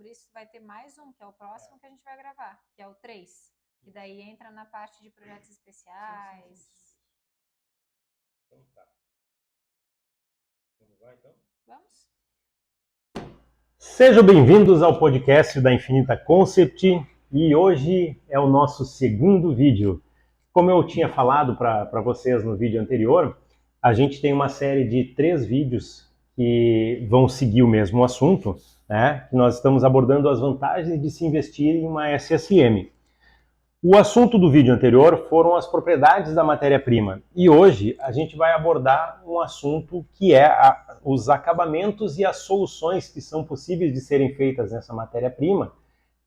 sobre isso, vai ter mais um, que é o próximo que a gente vai gravar, que é o 3, que daí entra na parte de projetos especiais. Sim. Então tá. Vamos lá então? Vamos? Sejam bem-vindos ao podcast da Infinita Concept e hoje é o nosso segundo vídeo. Como eu tinha falado para vocês no vídeo anterior, a gente tem uma série de 3 vídeos que vão seguir o mesmo assunto, né? Nós estamos abordando as vantagens de se investir em uma SSM. O assunto do vídeo anterior foram as propriedades da matéria-prima e hoje a gente vai abordar um assunto que é os acabamentos e as soluções que são possíveis de serem feitas nessa matéria-prima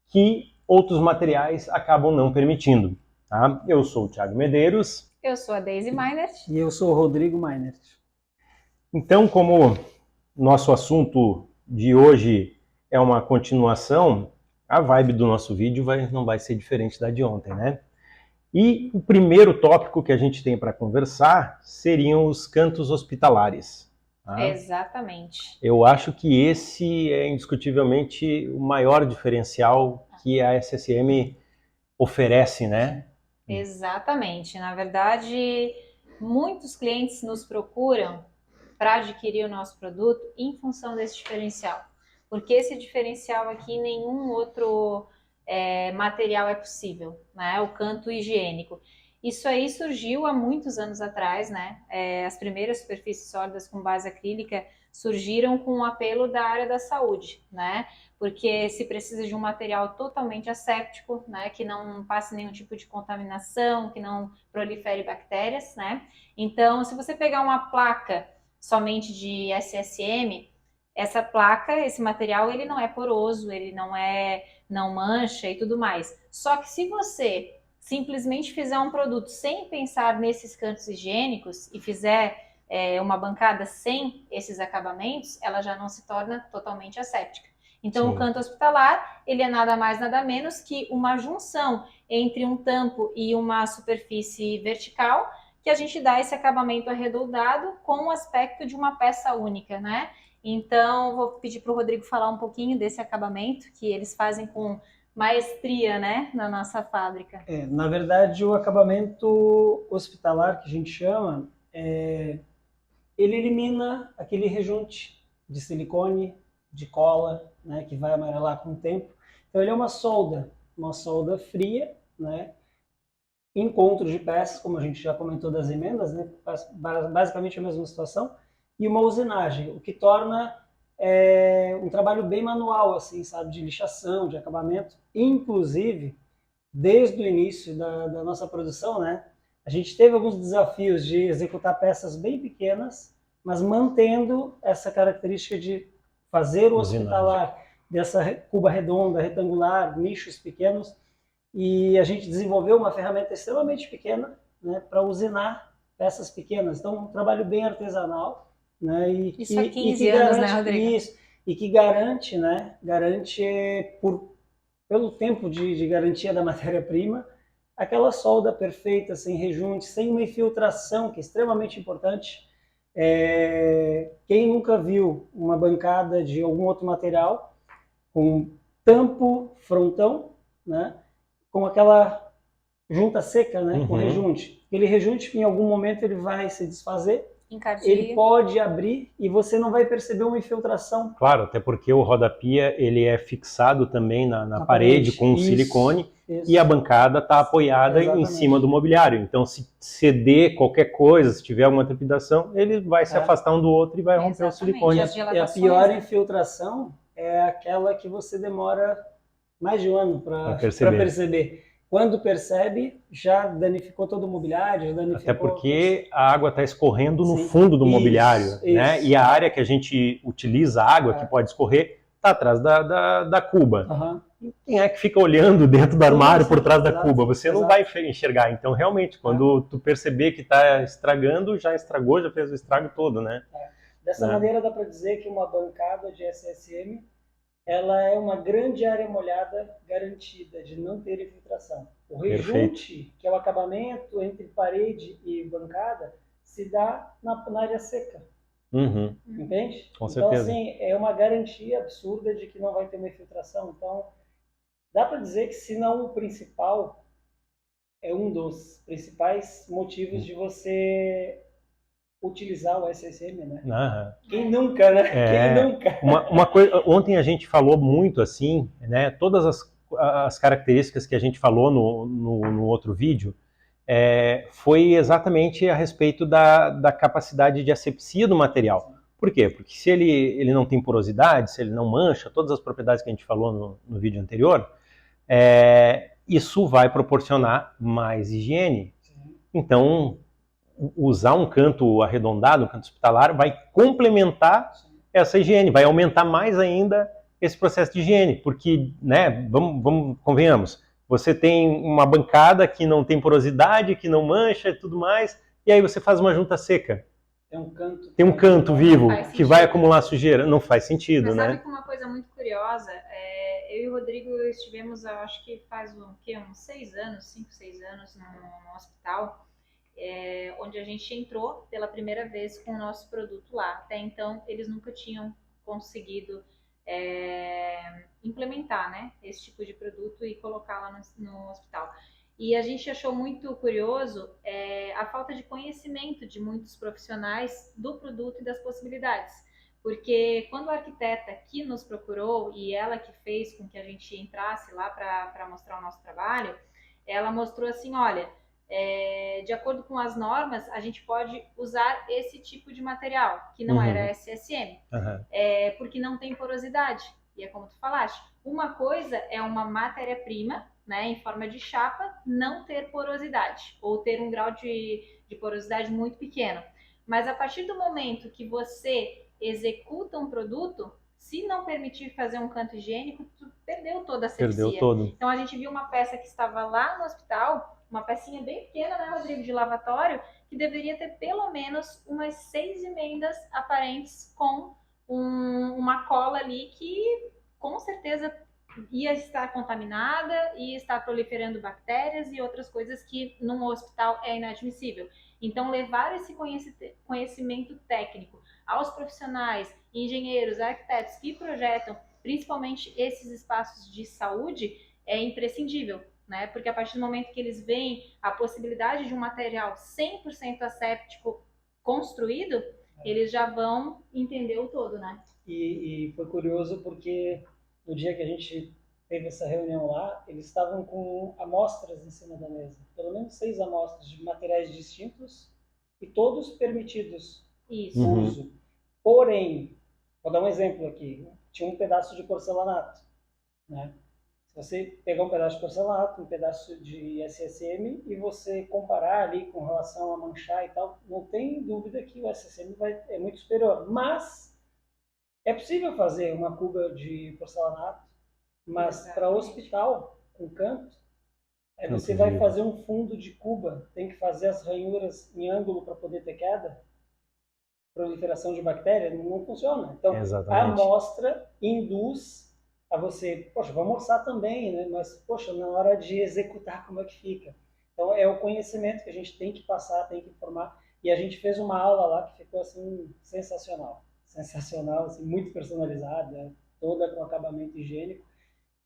que outros materiais acabam não permitindo. Tá? Eu sou o Thiago Medeiros. Eu sou a Daisy Meinert. E eu sou o Rodrigo Meinert. Então, como nosso assunto de hoje é uma continuação, a vibe do nosso vídeo não vai ser diferente da de ontem, né? E o primeiro tópico que a gente tem para conversar seriam os cantos hospitalares. Tá? Exatamente. Eu acho que esse é indiscutivelmente o maior diferencial que a SSM oferece, né? Exatamente. Na verdade, muitos clientes nos procuram para adquirir o nosso produto em função desse diferencial. Porque esse diferencial aqui, nenhum outro material é possível, né? O canto higiênico. Isso aí surgiu há muitos anos atrás, né? As primeiras superfícies sólidas com base acrílica surgiram com o apelo da área da saúde, né? Porque se precisa de um material totalmente asséptico, né? Que não passe nenhum tipo de contaminação, que não prolifere bactérias, né? Então, se você pegar uma placa somente de SSM, essa placa, esse material, ele não é poroso, ele não mancha e tudo mais. Só que se você simplesmente fizer um produto sem pensar nesses cantos higiênicos e fizer uma bancada sem esses acabamentos, ela já não se torna totalmente asséptica. Então, Sim. O canto hospitalar, ele é nada mais, nada menos que uma junção entre um tampo e uma superfície vertical, que a gente dá esse acabamento arredondado com o aspecto de uma peça única, né? Então, vou pedir para o Rodrigo falar um pouquinho desse acabamento que eles fazem com maestria, né, na nossa fábrica. Na verdade, o acabamento hospitalar, que a gente chama, ele elimina aquele rejunte de silicone, de cola, né, que vai amarelar com o tempo. Então, ele é uma solda fria, né, encontro de peças, como a gente já comentou das emendas, né, basicamente a mesma situação, e uma usinagem, o que torna um trabalho bem manual, assim, sabe, de lixação, de acabamento. Inclusive, desde o início da nossa produção, né, a gente teve alguns desafios de executar peças bem pequenas, mas mantendo essa característica de fazer o hospitalar dessa cuba redonda, retangular, nichos pequenos, e a gente desenvolveu uma ferramenta extremamente pequena, né, para usinar peças pequenas. Então, um trabalho bem artesanal, né, Isso há 15 anos, né, Rodrigo? Isso, e que garante, né, pelo tempo de garantia da matéria-prima, aquela solda perfeita, sem rejunte, sem uma infiltração, que é extremamente importante. Quem nunca viu uma bancada de algum outro material com tampo frontão, né, com aquela junta seca, né, com rejunte. Aquele rejunte, em algum momento, ele vai se desfazer, ele pode abrir e você não vai perceber uma infiltração. Claro, até porque o rodapia ele é fixado também na parede com um silicone e a bancada está apoiada em cima do mobiliário. Então, se ceder qualquer coisa, se tiver alguma trepidação, ele vai se afastar um do outro e vai romper o silicone. E a pior infiltração é aquela que você demora mais de um ano para perceber. Quando percebe, já danificou todo o mobiliário, já danificou... Até porque a água está escorrendo no fundo do mobiliário, né? E a área que a gente utiliza a água, que pode escorrer, está atrás da cuba. Quem é que fica olhando dentro do armário por trás da cuba? Você não vai enxergar. Então, realmente, quando tu perceber que está estragando, já estragou, já fez o estrago todo, né? Dessa maneira, dá para dizer que uma bancada de SSM ela é uma grande área molhada garantida de não ter infiltração. O rejunte, que é o acabamento entre parede e bancada, se dá na área seca. Uhum. Entende? Com Então, certeza. assim, é uma garantia absurda de que não vai ter uma infiltração. Então, dá para dizer que, se não o principal, é um dos principais motivos de você utilizar o SSM, né? Aham. Quem nunca, né? Quem É, nunca? uma coisa, ontem a gente falou muito assim, né? Todas as características que a gente falou no outro vídeo foi exatamente a respeito da capacidade de asepsia do material. Por quê? Porque se ele não tem porosidade, se ele não mancha, todas as propriedades que a gente falou no vídeo anterior, isso vai proporcionar mais higiene. Então, usar um canto arredondado, um canto hospitalar, vai complementar essa higiene, vai aumentar mais ainda esse processo de higiene, porque, né, convenhamos, você tem uma bancada que não tem porosidade, que não mancha e tudo mais, e aí você faz uma junta seca. Tem um canto vivo que vai acumular sujeira. Não faz sentido, mas né? sabe que uma coisa muito curiosa, eu e o Rodrigo estivemos, eu acho que faz uns 6 anos, 5, 6 anos no hospital, onde a gente entrou pela primeira vez com o nosso produto lá. Até então, eles nunca tinham conseguido implementar, né, esse tipo de produto e colocar lá no hospital. E a gente achou muito curioso a falta de conhecimento de muitos profissionais do produto e das possibilidades. Porque quando a arquiteta que nos procurou e ela que fez com que a gente entrasse lá para mostrar o nosso trabalho, ela mostrou assim, olha, de acordo com as normas, a gente pode usar esse tipo de material, que não era SSM, porque não tem porosidade. E é como tu falaste, uma coisa é uma matéria-prima, né, em forma de chapa, não ter porosidade, ou ter um grau de porosidade muito pequeno. Mas a partir do momento que você executa um produto, se não permitir fazer um canto higiênico, tu perdeu toda a asepsia. Perdeu todo. Então a gente viu uma peça que estava lá no hospital, uma pecinha bem pequena, né, Rodrigo, de lavatório, que deveria ter pelo menos umas 6 emendas aparentes com uma cola ali que com certeza ia estar contaminada, ia estar proliferando bactérias e outras coisas que num hospital é inadmissível. Então, levar esse conhecimento técnico aos profissionais, engenheiros, arquitetos que projetam principalmente esses espaços de saúde é imprescindível, né? Porque a partir do momento que eles veem a possibilidade de um material 100% asséptico construído, eles já vão entender o todo, né? E foi curioso porque no dia que a gente teve essa reunião lá, eles estavam com amostras em cima da mesa. Pelo menos 6 amostras de materiais distintos e todos permitidos uso. Porém, vou dar um exemplo aqui. Tinha um pedaço de porcelanato, né? Se você pegar um pedaço de porcelanato, um pedaço de SSM e você comparar ali com relação a manchar e tal, não tem dúvida que o SSM é muito superior. Mas é possível fazer uma cuba de porcelanato, mas para hospital, com canto, você vai fazer um fundo de cuba, tem que fazer as ranhuras em ângulo para poder ter queda, proliferação de bactéria, não funciona. Então, a amostra induz a você, poxa, vamos orçar também, né? Mas, poxa, na hora de executar, como é que fica? Então, é o conhecimento que a gente tem que passar, tem que informar. E a gente fez uma aula lá que ficou, assim, sensacional. Sensacional, assim, muito personalizada, toda com acabamento higiênico.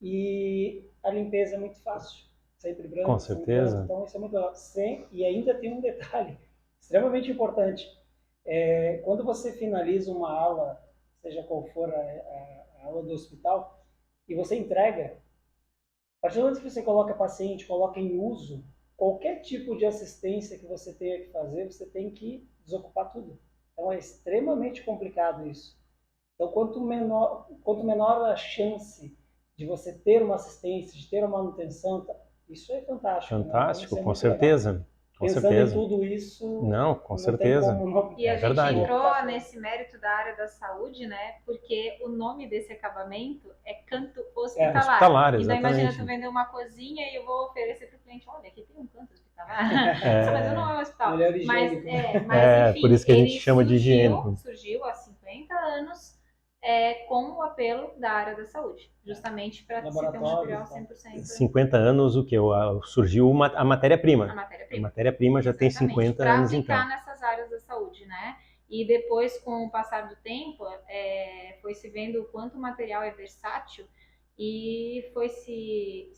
E a limpeza é muito fácil. Sempre branco. Com certeza. Branco. Então, isso é muito legal. E ainda tem um detalhe extremamente importante. Quando você finaliza uma aula, seja qual for a aula do hospital, e você entrega, a partir do momento que você coloca paciente, coloca em uso, qualquer tipo de assistência que você tenha que fazer, você tem que desocupar tudo. Então é extremamente complicado isso. Então quanto menor a chance de você ter uma assistência, de ter uma manutenção, isso é fantástico. Fantástico, né? Com certeza. Legal. Com Pensando certeza. em tudo isso, não, com certeza. E a gente entrou nesse mérito da área da saúde, né? Porque o nome desse acabamento é canto hospitalar. Hospitalar, exatamente. Então imagina tu vender uma cozinha e eu vou oferecer para o cliente, olha, aqui tem um canto hospitalar. Mas eu não é um hospital. Mas enfim, por isso que a gente chama de higiênico. Surgiu há 50 anos com o apelo da área da saúde, justamente para se ter um material 100%. 50 anos, o que? Surgiu a matéria-prima. A matéria-prima já tem 50 anos, então. Para aplicar nessas áreas da saúde, né? E depois, com o passar do tempo, foi se vendo o quanto o material é versátil e foi se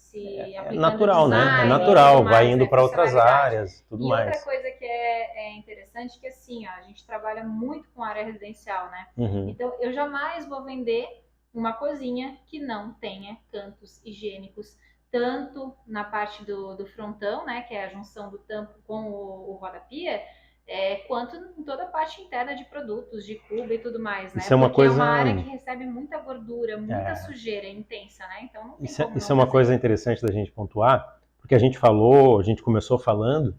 aplicando natural, né? É design, natural, tudo mais, vai indo né? para outras Funcionalidade. áreas, tudo E outra mais. coisa que é interessante é que assim, ó, a gente trabalha muito com área residencial, né? Uhum. Então eu jamais vou vender uma cozinha que não tenha cantos higiênicos, tanto na parte do frontão, né, que é a junção do tampo com o roda-pia, quanto em toda a parte interna de produtos, de cuba e tudo mais, né? Isso é uma Porque é coisa... uma área que recebe muita gordura, muita sujeira intensa, né? Então não tem como Isso não é uma fazer. coisa interessante da gente pontuar, porque a gente falou, a gente começou falando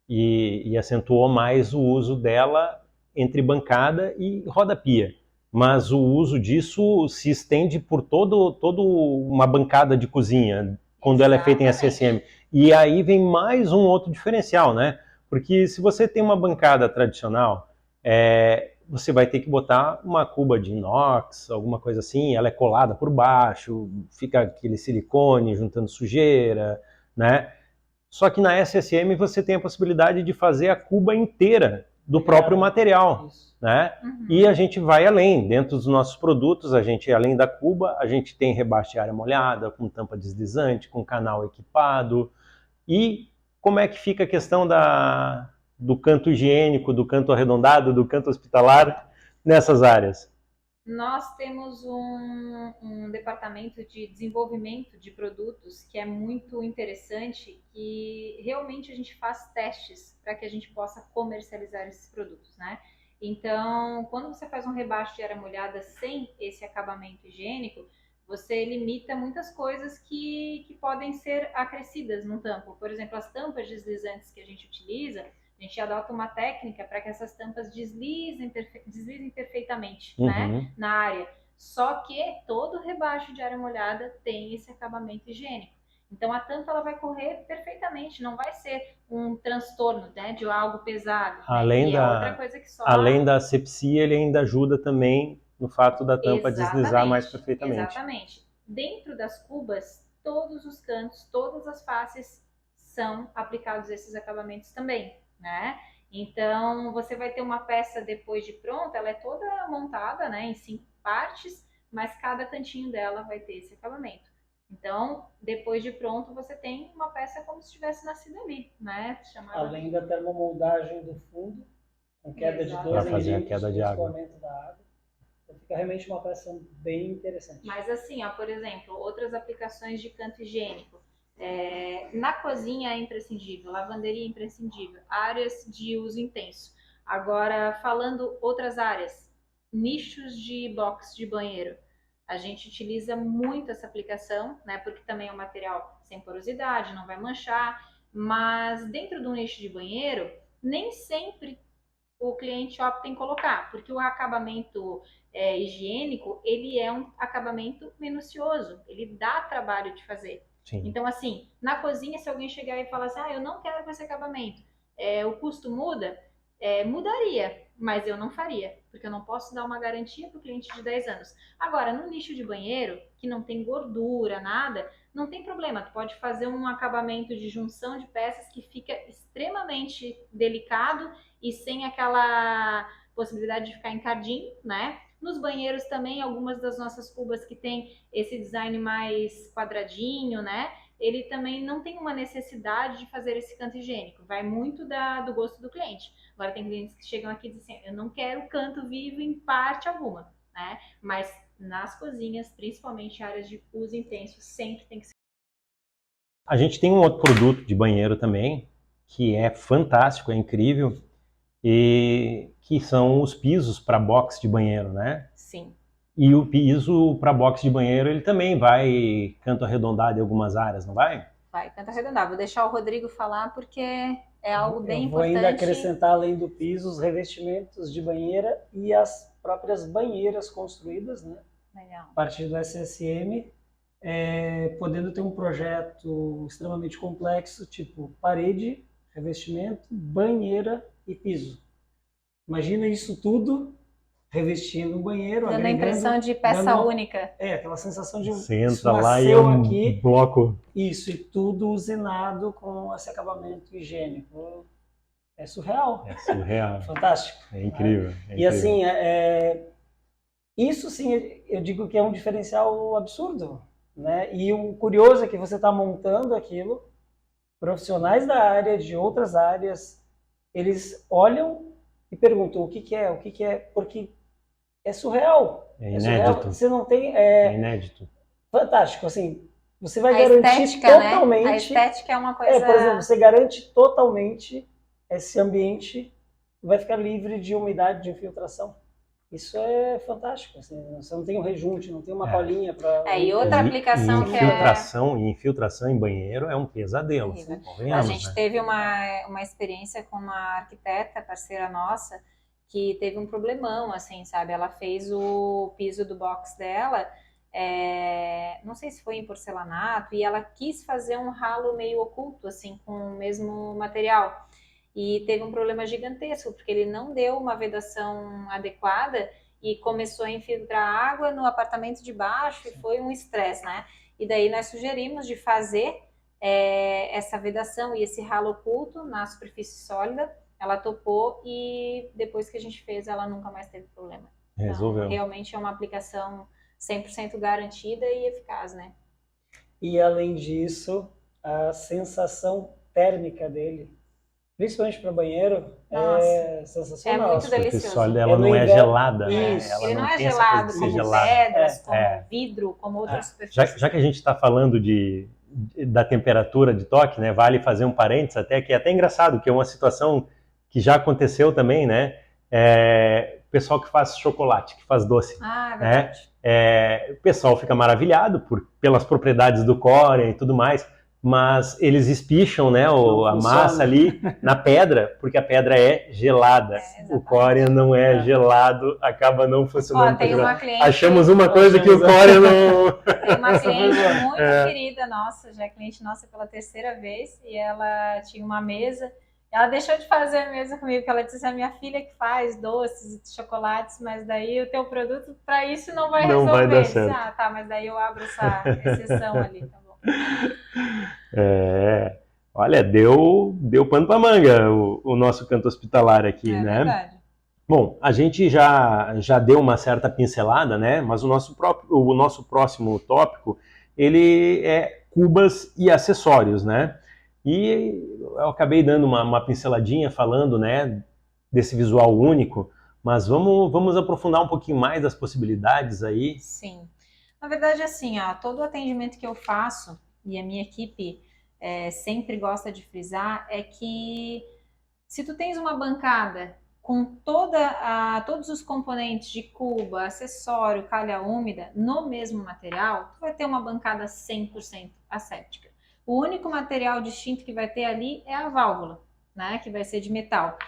e acentuou mais o uso dela entre bancada e roda-pia. Mas o uso disso se estende por toda uma bancada de cozinha, quando ela é feita em SSM. E aí vem mais um outro diferencial, né? Porque se você tem uma bancada tradicional, você vai ter que botar uma cuba de inox, alguma coisa assim, ela é colada por baixo, fica aquele silicone juntando sujeira, né? Só que na SSM você tem a possibilidade de fazer a cuba inteira do próprio material, né? E a gente vai além, dentro dos nossos produtos, a gente, além da cuba, a gente tem rebaixo de área molhada, com tampa deslizante, com canal equipado. E como é que fica a questão do canto higiênico, do canto arredondado, do canto hospitalar nessas áreas? Nós temos um departamento de desenvolvimento de produtos que é muito interessante, que realmente a gente faz testes para que a gente possa comercializar esses produtos, né? Então, quando você faz um rebaixo de área molhada sem esse acabamento higiênico, você limita muitas coisas que podem ser acrescidas no tampo. Por exemplo, as tampas deslizantes que a gente utiliza, a gente adota uma técnica para que essas tampas deslizem perfeitamente, né, na área. Só que todo rebaixo de área molhada tem esse acabamento higiênico. Então a tampa ela vai correr perfeitamente, não vai ser um transtorno, né, de algo pesado. Além, é outra coisa que só... além da asepsia, ele ainda ajuda também no fato da tampa deslizar mais perfeitamente. Exatamente. Dentro das cubas, todos os cantos, todas as faces são aplicados esses acabamentos também, né? Então, você vai ter uma peça depois de pronta, ela é toda montada, né, em 5 partes, mas cada cantinho dela vai ter esse acabamento. Então, depois de pronto, você tem uma peça como se tivesse nascido ali, né? Além da termomoldagem do fundo, com queda de 2 milímetros no escoamento da água. Então, fica realmente uma peça bem interessante. Mas assim, ó, por exemplo, outras aplicações de canto higiênico. Na cozinha é imprescindível, lavanderia é imprescindível, áreas de uso intenso. Agora, falando outras áreas, nichos de box de banheiro. A gente utiliza muito essa aplicação, né? Porque também é um material sem porosidade, não vai manchar. Mas dentro do nicho de banheiro, nem sempre o cliente opta em colocar, porque o acabamento higiênico, ele é um acabamento minucioso, ele dá trabalho de fazer. Sim. Então, assim, na cozinha, se alguém chegar e falar assim, eu não quero com esse acabamento, o custo muda? Mudaria, mas eu não faria, porque eu não posso dar uma garantia para o cliente de 10 anos. Agora, no nicho de banheiro, que não tem gordura, nada, não tem problema, tu pode fazer um acabamento de junção de peças que fica extremamente delicado e sem aquela possibilidade de ficar encardinho, né? Nos banheiros também, algumas das nossas cubas que tem esse design mais quadradinho, né? Ele também não tem uma necessidade de fazer esse canto higiênico. Vai muito do gosto do cliente. Agora tem clientes que chegam aqui e dizem assim, eu não quero canto vivo em parte alguma, né? Mas nas cozinhas, principalmente áreas de uso intenso, sempre tem que ser. A gente tem um outro produto de banheiro também, que é fantástico, é incrível, e que são os pisos para box de banheiro, né? Sim. E o piso para box de banheiro, ele também vai canto arredondado em algumas áreas, não vai? Vai, canto arredondado. Vou deixar o Rodrigo falar porque é algo bem importante. Eu vou ainda acrescentar, além do piso, os revestimentos de banheira e as próprias banheiras construídas, né? Legal. A partir do SSM, podendo ter um projeto extremamente complexo, tipo parede, revestimento, banheira e piso. Imagina isso tudo revestindo um banheiro, dando a impressão de peça única. Aquela sensação de você entra lá e é um bloco. Isso, e tudo usinado com esse acabamento higiênico. é surreal. É surreal. Fantástico. É incrível. É E incrível. assim, isso sim, eu digo que é um diferencial absurdo, né? E o curioso é que você está montando aquilo, profissionais da área, de outras áreas, eles olham e perguntam o que que é, porque é surreal. É É surreal. inédito. Você não tem... É inédito. Fantástico, assim, você vai A garantir estética, né? totalmente... A estética é uma coisa... por exemplo, você garante totalmente esse ambiente vai ficar livre de umidade, de infiltração. Isso é fantástico, assim, você não tem um rejunte, não tem uma colinha para... E outra aplicação que infiltração em banheiro é um pesadelo. A gente teve uma experiência com uma arquiteta, parceira nossa, que teve um problemão, assim, sabe? Ela fez o piso do box dela, não sei se foi em porcelanato, e ela quis fazer um ralo meio oculto, assim, com o mesmo material. E teve um problema gigantesco, porque ele não deu uma vedação adequada e começou a infiltrar água no apartamento de baixo e foi um estresse, né? E daí nós sugerimos de fazer essa vedação e esse ralo oculto na superfície sólida. Ela topou e depois que a gente fez, ela nunca mais teve problema. Resolveu. Então, realmente é uma aplicação 100% garantida e eficaz, né? E além disso, a sensação térmica dele, principalmente para banheiro, é sensacional. É muito delicioso. A sólida, ela não é gelada, né? Ele não é gelado como pedras, como vidro, como outras superfícies. Já que a gente está falando da temperatura de toque, né? Vale fazer um parênteses até, que é até engraçado, que é uma situação que já aconteceu também, né? O pessoal que faz chocolate, que faz doce. Verdade. O pessoal fica maravilhado pelas propriedades do córeo e tudo mais, mas eles espicham, né, a massa ali na pedra, porque a pedra é gelada. O córeo não é gelado, acaba não funcionando. Tem uma cliente, achamos uma coisa que o córeo não... Tem uma cliente muito querida nossa, já é cliente nossa pela terceira vez, e ela tinha uma mesa. Ela deixou de fazer a mesa comigo, porque ela disse, a minha filha que faz doces e chocolates, mas daí o teu produto para isso não vai resolver. Não vai dar certo. Disse, mas daí eu abro essa exceção ali, tá bom. Olha, deu pano para manga o nosso canto hospitalar aqui, né? É verdade. Bom, a gente já deu uma certa pincelada, né? Mas o nosso próximo tópico, ele é cubas e acessórios, né? E eu acabei dando uma pinceladinha falando, né, desse visual único, mas vamos aprofundar um pouquinho mais das possibilidades aí. Sim. Na verdade, assim, todo o atendimento que eu faço, e a minha equipe sempre gosta de frisar, é que se tu tens uma bancada com todos os componentes de cuba, acessório, calha úmida, no mesmo material, tu vai ter uma bancada 100% asséptica. O único material distinto que vai ter ali é a válvula, né, que vai ser de metal.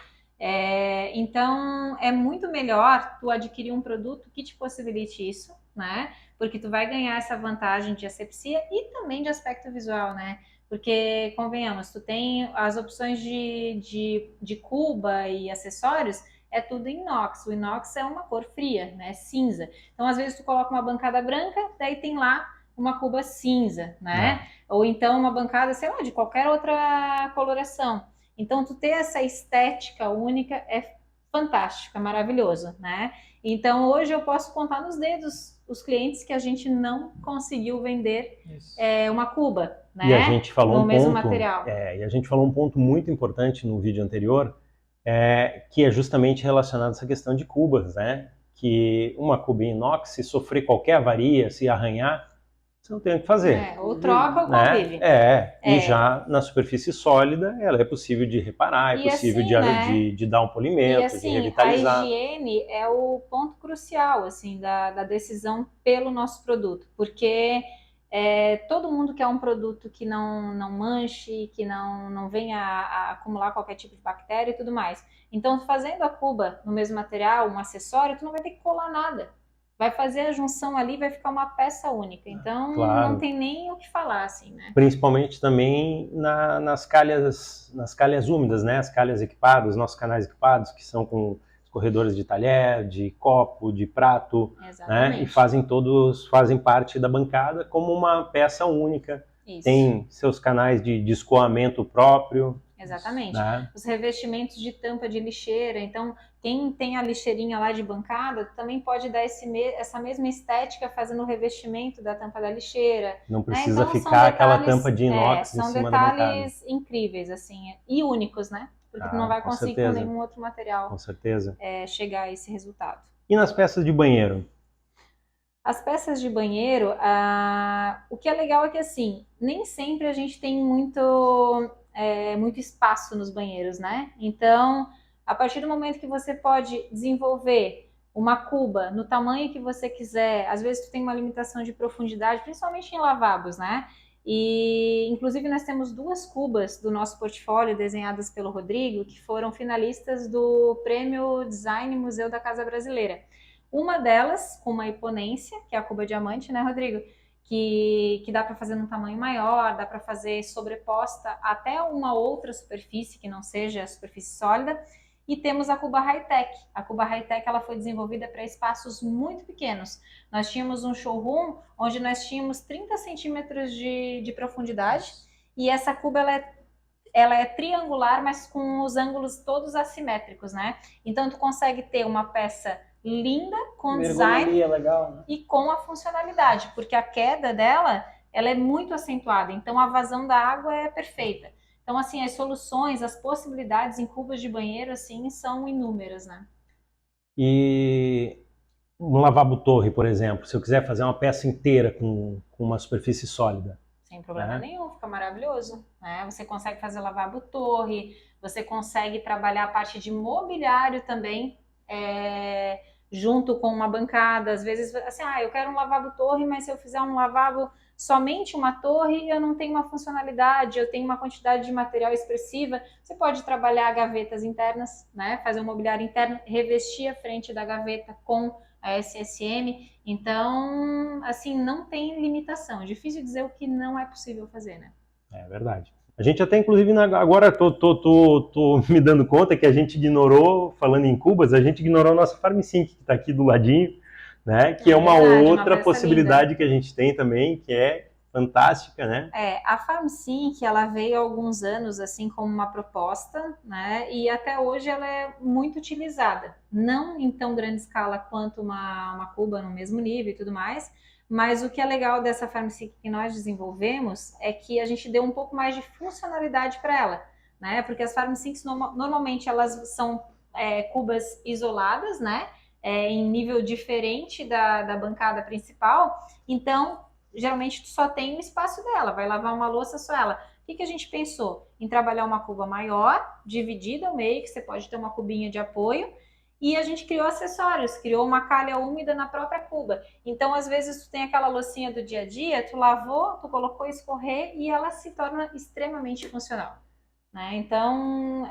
Então, é muito melhor tu adquirir um produto que te possibilite isso, né, porque tu vai ganhar essa vantagem de asepsia e também de aspecto visual, né, porque, convenhamos, tu tem as opções de cuba e acessórios, é tudo inox. O inox é uma cor fria, né, cinza. Então, às vezes, tu coloca uma bancada branca, daí tem lá uma cuba cinza, né? Ou então uma bancada, sei lá, de qualquer outra coloração. Então, tu ter essa estética única é fantástico, é maravilhoso, né? Então, hoje eu posso contar nos dedos os clientes que a gente não conseguiu vender uma cuba, né? E a gente falou no mesmo material. E a gente falou um ponto muito importante no vídeo anterior, que é justamente relacionado a essa questão de cubas, né? Que uma cuba inox, se sofrer qualquer avaria, se arranhar, você não tem o que fazer. Ou troca ou convive. E já na superfície sólida, ela é possível de reparar, é possível de dar um polimento, de revitalizar. A higiene é o ponto crucial, assim, da decisão pelo nosso produto, porque todo mundo quer um produto que não manche, que não venha a acumular qualquer tipo de bactéria e tudo mais. Então, fazendo a cuba no mesmo material, um acessório, tu não vai ter que colar nada. Vai fazer a junção ali, vai ficar uma peça única. Então, não tem nem o que falar, assim, né? Principalmente também nas calhas úmidas, né? As calhas equipadas, nossos canais equipados, que são com corredores de talher, de copo, de prato, né? E fazem parte da bancada como uma peça única. Isso. Tem seus canais de escoamento próprio, Exatamente. Né? Os revestimentos de tampa de lixeira. Então, quem tem a lixeirinha lá de bancada também pode dar essa mesma estética fazendo o revestimento da tampa da lixeira. Não Né? precisa Então, ficar aquela tampa de inox em são cima da bancada. detalhes incríveis, assim, e únicos, né? Porque tu não vai com conseguir certeza. com nenhum outro material Com certeza. chegar a esse resultado. E nas peças de banheiro? As peças de banheiro, o que é legal é que, assim, nem sempre a gente tem muito espaço nos banheiros, né? Então, a partir do momento que você pode desenvolver uma cuba no tamanho que você quiser, às vezes tu tem uma limitação de profundidade, principalmente em lavabos, né? E, inclusive, nós temos 2 cubas do nosso portfólio desenhadas pelo Rodrigo, que foram finalistas do Prêmio Design Museu da Casa Brasileira. Uma delas, com uma imponência, que é a cuba diamante, né, Rodrigo? Que dá para fazer num tamanho maior, dá para fazer sobreposta até uma outra superfície que não seja a superfície sólida. E temos a cuba high-tech. A cuba high-tech ela foi desenvolvida para espaços muito pequenos. Nós tínhamos um showroom onde nós tínhamos 30 centímetros de profundidade e essa cuba ela é triangular, mas com os ângulos todos assimétricos, né? Então tu consegue ter uma peça linda, com design legal, né? E com a funcionalidade, porque a queda dela ela é muito acentuada, então a vazão da água é perfeita. Então, assim, as soluções, as possibilidades em cubas de banheiro, assim, são inúmeras, né? E um lavabo torre, por exemplo, se eu quiser fazer uma peça inteira com uma superfície sólida? Sem problema nenhum, fica maravilhoso, né? Você consegue fazer lavabo torre, você consegue trabalhar a parte de mobiliário também, junto com uma bancada. Às vezes, assim, eu quero um lavabo torre, mas se eu fizer um lavabo somente uma torre, eu não tenho uma funcionalidade, eu tenho uma quantidade de material expressiva. Você pode trabalhar gavetas internas, né? Fazer um mobiliário interno, revestir a frente da gaveta com a SSM. Então, assim, não tem limitação. É difícil dizer o que não é possível fazer, né? É verdade. A gente até, inclusive, agora tô me dando conta que a gente ignorou, falando em cubas, a gente ignorou a nossa FarmSync, que está aqui do ladinho, né? Que é uma outra possibilidade linda que a gente tem também, que é fantástica, né? A FarmSync, ela veio há alguns anos, assim, como uma proposta, né? E até hoje ela é muito utilizada. Não em tão grande escala quanto uma cuba no mesmo nível e tudo mais, mas o que é legal dessa FarmSync que nós desenvolvemos é que a gente deu um pouco mais de funcionalidade para ela, né? Porque as FarmSyncs normalmente elas são cubas isoladas, né? Em nível diferente da bancada principal. Então, geralmente tu só tem o espaço dela, vai lavar uma louça só ela. O que a gente pensou? Em trabalhar uma cuba maior, dividida ao meio, que você pode ter uma cubinha de apoio. E a gente criou acessórios, criou uma calha úmida na própria cuba. Então, às vezes, tu tem aquela loucinha do dia a dia, tu lavou, tu colocou escorrer e ela se torna extremamente funcional. Né? Então,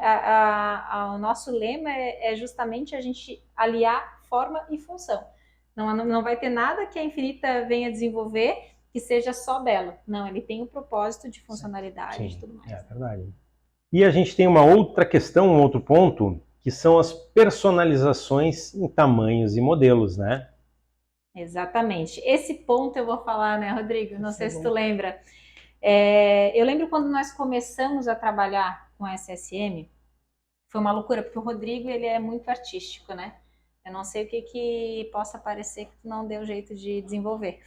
o nosso lema é justamente a gente aliar forma e função. Não vai ter nada que a Infinita venha desenvolver que seja só belo. Não, ele tem um propósito de funcionalidade e tudo mais. É verdade. E a gente tem uma outra questão, um outro ponto, que são as personalizações em tamanhos e modelos, né? Exatamente. Esse ponto eu vou falar, né, Rodrigo? Não sei se tu lembra. Eu lembro quando nós começamos a trabalhar com a SSM, foi uma loucura, porque o Rodrigo, ele é muito artístico, né? Eu não sei o que possa parecer que tu não deu jeito de desenvolver.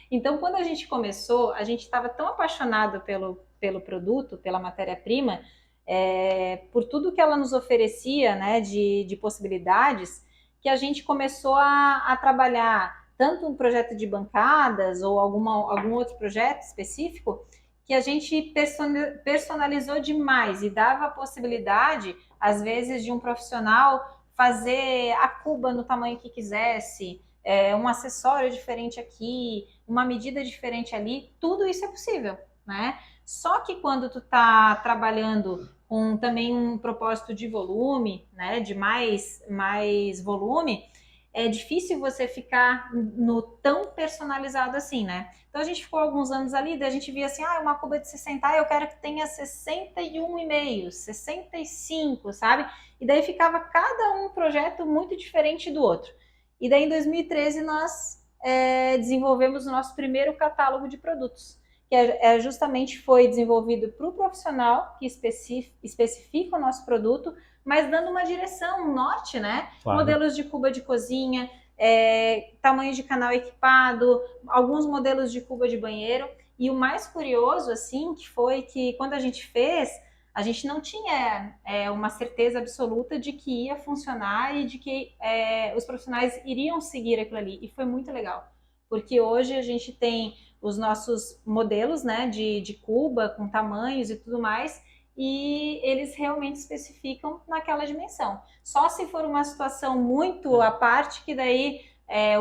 Então, quando a gente começou, a gente estava tão apaixonado pelo produto, pela matéria-prima, por tudo que ela nos oferecia, né, de possibilidades, que a gente começou a trabalhar tanto um projeto de bancadas ou algum outro projeto específico, que a gente personalizou demais e dava a possibilidade, às vezes, de um profissional fazer a cuba no tamanho que quisesse, um acessório diferente aqui, uma medida diferente ali, tudo isso é possível, né? Só que quando tu tá trabalhando com também um propósito de volume, né, de mais volume, é difícil você ficar no tão personalizado assim, né? Então a gente ficou alguns anos ali, daí a gente via assim, uma cuba de 60, eu quero que tenha 61,5, 65, sabe? E daí ficava cada um projeto muito diferente do outro. E daí em 2013 nós desenvolvemos o nosso primeiro catálogo de produtos, que justamente foi desenvolvido para o profissional que especifica o nosso produto, mas dando uma direção, um norte, né? Claro. Modelos de cuba de cozinha, tamanho de canal equipado, alguns modelos de cuba de banheiro. E o mais curioso, assim, que foi que quando a gente fez, a gente não tinha uma certeza absoluta de que ia funcionar e de que os profissionais iriam seguir aquilo ali. E foi muito legal, porque hoje a gente tem os nossos modelos, né, de cuba, com tamanhos e tudo mais, e eles realmente especificam naquela dimensão. Só se for uma situação muito à parte, que daí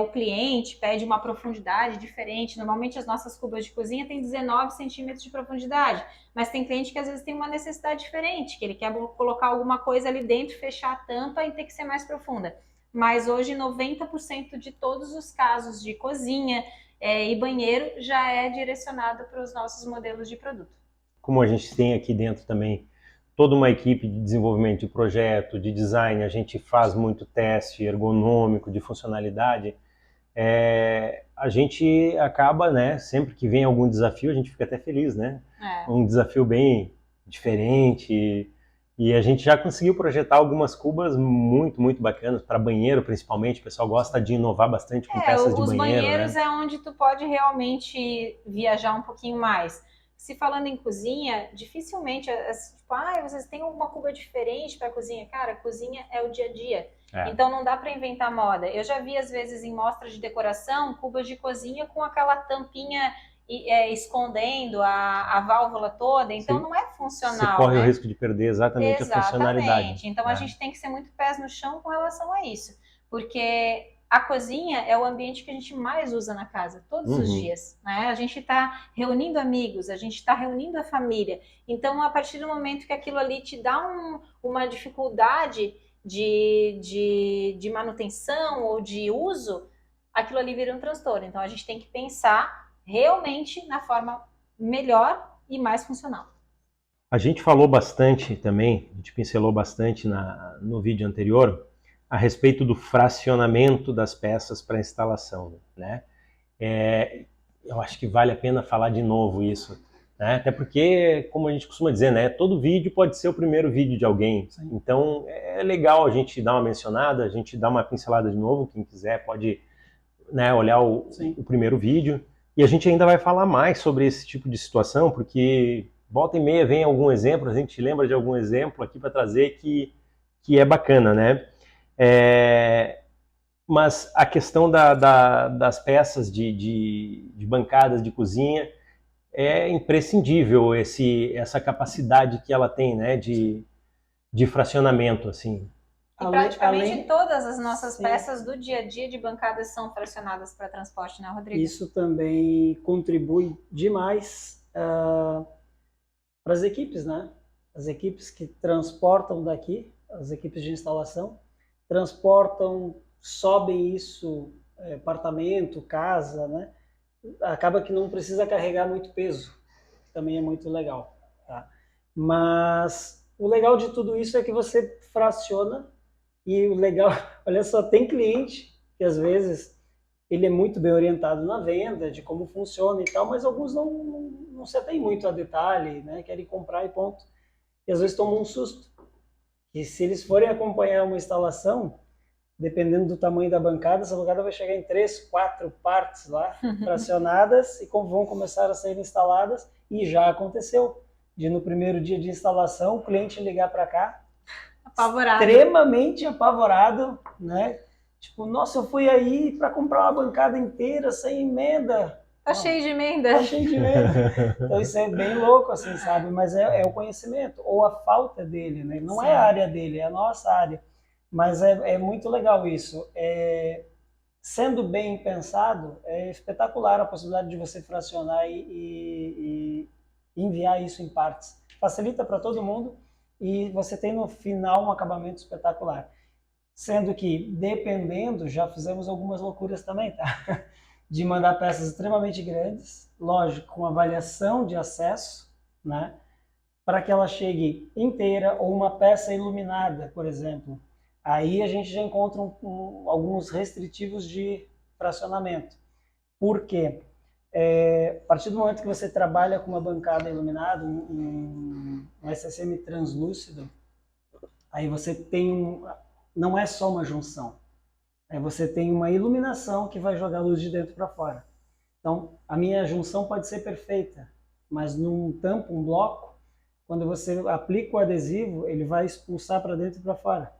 o cliente pede uma profundidade diferente. Normalmente as nossas cubas de cozinha têm 19 centímetros de profundidade, mas tem cliente que às vezes tem uma necessidade diferente, que ele quer colocar alguma coisa ali dentro, fechar a tampa e ter que ser mais profunda. Mas hoje 90% de todos os casos de cozinha e banheiro já é direcionado para os nossos modelos de produto. Como a gente tem aqui dentro também toda uma equipe de desenvolvimento de projeto, de design, a gente faz muito teste ergonômico, de funcionalidade, a gente acaba, né, sempre que vem algum desafio, a gente fica até feliz, né? Um desafio bem diferente, e a gente já conseguiu projetar algumas cubas muito, muito bacanas, para banheiro principalmente. O pessoal gosta de inovar bastante com peças de banheiro. Os banheiros, né? é onde tu pode realmente viajar um pouquinho mais. Se falando em cozinha, dificilmente, tipo, vocês têm alguma cuba diferente para cozinha? Cara, cozinha é o dia a dia. Então não dá para inventar moda. Eu já vi às vezes em mostras de decoração, cubas de cozinha com aquela tampinha escondendo a válvula toda, então não é funcional. Você corre, né? o risco de perder exatamente a funcionalidade. Então a gente tem que ser muito pés no chão com relação a isso, porque a cozinha é o ambiente que a gente mais usa na casa, todos os dias, né? A gente está reunindo amigos, a gente está reunindo a família. Então, a partir do momento que aquilo ali te dá uma dificuldade de manutenção ou de uso, aquilo ali vira um transtorno. Então, a gente tem que pensar realmente na forma melhor e mais funcional. A gente falou bastante também, a gente pincelou bastante no vídeo anterior, a respeito do fracionamento das peças para instalação, né? Eu acho que vale a pena falar de novo isso, né? Até porque, como a gente costuma dizer, né, todo vídeo pode ser o primeiro vídeo de alguém. Sim. Então é legal a gente dar uma mencionada, a gente dar uma pincelada de novo. Quem quiser pode, né, olhar o primeiro vídeo. E a gente ainda vai falar mais sobre esse tipo de situação, porque volta e meia vem algum exemplo, a gente lembra de algum exemplo aqui para trazer que é bacana, né? Mas a questão das peças de bancadas de cozinha é imprescindível, essa capacidade que ela tem, né, de fracionamento, assim. E praticamente todas as nossas peças do dia a dia de bancadas são fracionadas para transporte, né, Rodrigo? Isso também contribui demais para as equipes, né? As equipes que transportam daqui, as equipes de instalação, transportam, sobem isso, apartamento, casa, né? Acaba que não precisa carregar muito peso, também é muito legal, tá? Mas o legal de tudo isso é que você fraciona, e o legal, olha só, tem cliente que às vezes ele é muito bem orientado na venda, de como funciona e tal, mas alguns não se atêm muito a detalhe, né? Querem comprar e ponto. E às vezes tomam um susto. E se eles forem acompanhar uma instalação, dependendo do tamanho da bancada, essa bancada vai chegar em 3, 4 partes lá, fracionadas, e vão começar a ser instaladas, e já aconteceu. No primeiro dia de instalação, o cliente ligar para cá, apavorado. Extremamente apavorado, né? Tipo, nossa, eu fui aí para comprar uma bancada inteira sem emenda. Tá cheio de emenda. Tá cheio de emenda. Então isso é bem louco, assim, sabe? Mas é o conhecimento, ou a falta dele, né? Não é a área dele, é a nossa área. Mas é muito legal isso. Sendo bem pensado, é espetacular a possibilidade de você fracionar e enviar isso em partes. Facilita para todo mundo e você tem no final um acabamento espetacular. Sendo que, dependendo, já fizemos algumas loucuras também, tá? De mandar peças extremamente grandes, lógico, com avaliação de acesso, né? Para que ela chegue inteira, ou uma peça iluminada, por exemplo. Aí a gente já encontra alguns restritivos de fracionamento. Por quê? A partir do momento que você trabalha com uma bancada iluminada, um SSM translúcido, aí você tem, não é só uma junção, aí você tem uma iluminação que vai jogar a luz de dentro para fora. Então, a minha junção pode ser perfeita, mas num tampo, um bloco, quando você aplica o adesivo, ele vai expulsar para dentro e para fora.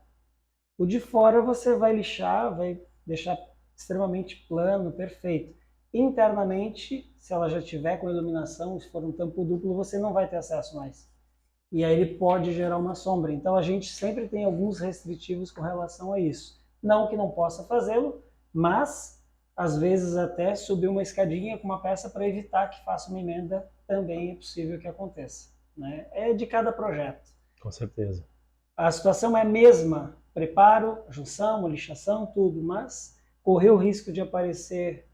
O de fora você vai lixar, vai deixar extremamente plano, perfeito. Internamente, se ela já tiver com iluminação, se for um tampo duplo, você não vai ter acesso mais. E aí ele pode gerar uma sombra. Então a gente sempre tem alguns restritivos com relação a isso. Não que não possa fazê-lo, mas às vezes até subir uma escadinha com uma peça para evitar que faça uma emenda também é possível que aconteça, né? É de cada projeto. Com certeza. A situação é a mesma, preparo, junção, lixação, tudo, mas correr o risco de aparecer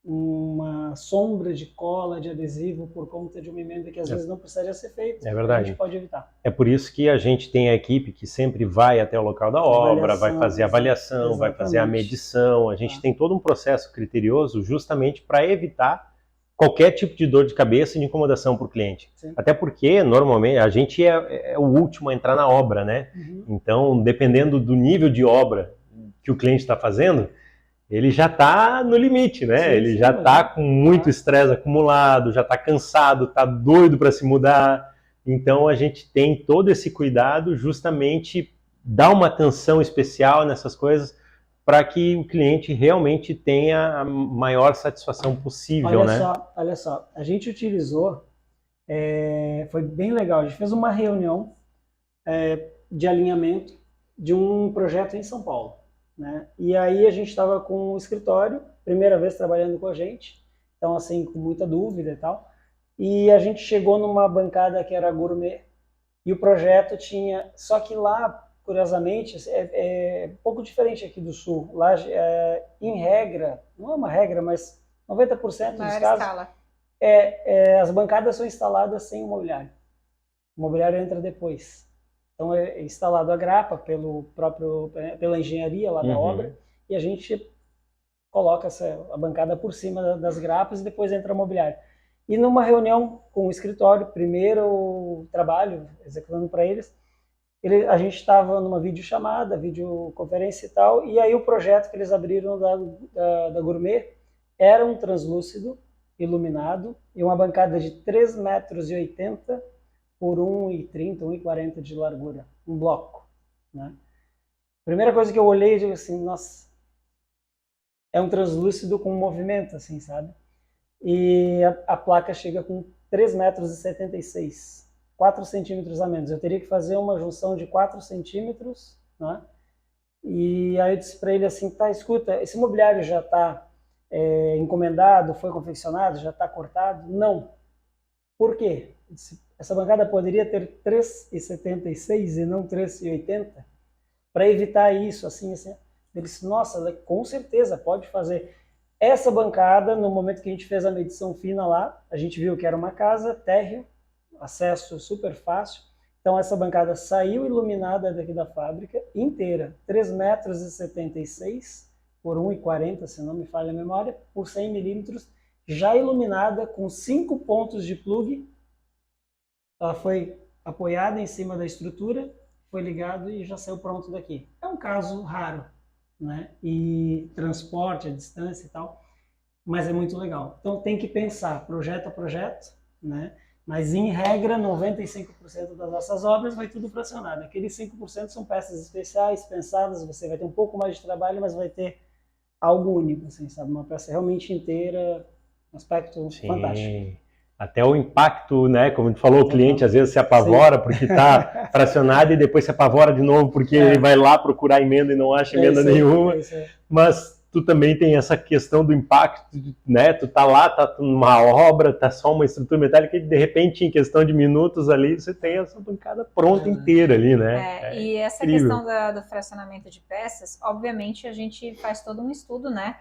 uma sombra de cola, de adesivo, por conta de uma emenda que às vezes não precisaria ser feita, é verdade. A gente pode evitar. É por isso que a gente tem a equipe que sempre vai até o local da obra, vai fazer a avaliação, vai fazer a medição, a gente tem todo um processo criterioso justamente para evitar qualquer tipo de dor de cabeça e de incomodação para o cliente. Sim. Até porque, normalmente, a gente é o último a entrar na obra, né? Então, dependendo do nível de obra que o cliente está fazendo, ele já está no limite, né? Sim, ele já está com muito estresse acumulado, já está cansado, está doido para se mudar. Então, a gente tem todo esse cuidado justamente dar uma atenção especial nessas coisas para que o cliente realmente tenha a maior satisfação possível, né? Olha só, a gente utilizou, foi bem legal, a gente fez uma reunião de alinhamento de um projeto em São Paulo, né? E aí a gente estava com o escritório, primeira vez trabalhando com a gente, então assim, com muita dúvida e tal, e a gente chegou numa bancada que era gourmet, e o projeto tinha, só que lá, curiosamente, é um pouco diferente aqui do sul. Lá, em regra, não é uma regra, mas 90% dos casos, as bancadas são instaladas sem o mobiliário. O mobiliário entra depois. Então é instalado a grapa pela engenharia lá da obra, e a gente coloca a bancada por cima das grapas e depois entra o mobiliário. E numa reunião com o escritório, primeiro trabalho, executando para eles, a gente estava numa videochamada, videoconferência e tal, e aí o projeto que eles abriram da Gourmet era um translúcido iluminado e uma bancada de 3,80 m por 1,30 m, 1,40 m de largura, um bloco, né? Primeira coisa que eu olhei e digo assim, nossa, é um translúcido com movimento, assim, sabe? E a placa chega com 3,76 m, 4 centímetros a menos. Eu teria que fazer uma junção de 4 centímetros, né? E aí eu disse para ele assim, tá, escuta, esse mobiliário já está encomendado, foi confeccionado, já está cortado? Não. Por quê? Essa bancada poderia ter 3,76 e não 3,80? Para evitar isso, assim. Ele disse, nossa, com certeza, pode fazer. Essa bancada, no momento que a gente fez a medição fina lá, a gente viu que era uma casa, térreo, acesso super fácil. Então essa bancada saiu iluminada daqui da fábrica inteira, 3,76 m por 1,40 m, se não me falha a memória, por 100 milímetros, já iluminada com 5 pontos de plug. Ela foi apoiada em cima da estrutura, foi ligado e já saiu pronto daqui. É um caso raro, né? E transporte à distância e tal, mas é muito legal. Então tem que pensar projeto a projeto, né? Mas, em regra, 95% das nossas obras vai tudo fracionado. Aqueles 5% são peças especiais, pensadas, você vai ter um pouco mais de trabalho, mas vai ter algo único, assim, sabe? Uma peça realmente inteira, um aspecto fantástico. Até o impacto, né? Como tu falou, o cliente às vezes se apavora porque está fracionado e depois se apavora de novo porque ele vai lá procurar emenda e não acha emenda nenhuma. Mas tu também tem essa questão do impacto, né? Tu tá lá, tá numa obra, tá só uma estrutura metálica e de repente, em questão de minutos ali, você tem essa bancada pronta inteira ali, né? E essa questão do fracionamento de peças, obviamente a gente faz todo um estudo, né?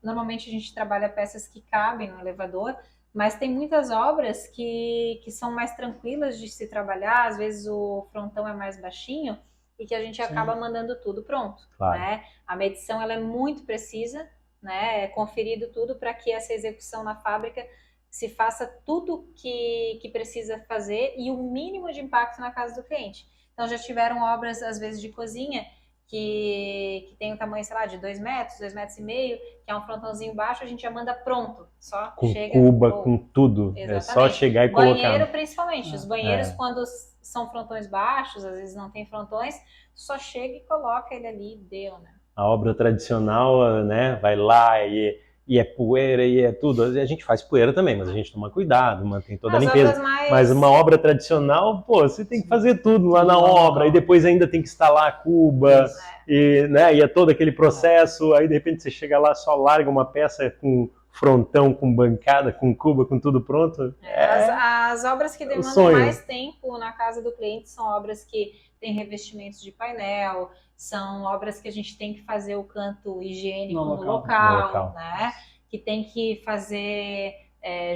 Normalmente a gente trabalha peças que cabem no elevador, mas tem muitas obras que são mais tranquilas de se trabalhar, às vezes o frontão é mais baixinho, e que a gente acaba mandando tudo pronto, né? A medição ela é muito precisa, né? É conferido tudo para que essa execução na fábrica se faça tudo que precisa fazer e o mínimo de impacto na casa do cliente. Então já tiveram obras, às vezes, de cozinha que tem o tamanho, sei lá, de 2 metros, 2 metros e meio, que é um frontãozinho baixo, a gente já manda pronto. Só Com chega. cuba, com tudo. É só Exatamente. chegar e Banheiro, colocar. principalmente. Os banheiros, É. quando são frontões baixos, às vezes não tem frontões, só chega e coloca ele ali e deu, né? A obra tradicional, né, vai lá e é poeira e é tudo. A gente faz poeira também, mas a gente toma cuidado, mantém toda a As limpeza. obras mais... Mas uma obra tradicional, pô, você tem que fazer tudo lá na obra, e depois ainda tem que instalar a cuba, e, né, e é todo aquele processo, aí de repente você chega lá, só larga uma peça com frontão, com bancada, com cuba, com tudo pronto. As obras que demandam mais tempo na casa do cliente são obras que têm revestimentos de painel, são obras que a gente tem que fazer o canto higiênico no local, né? Que tem que fazer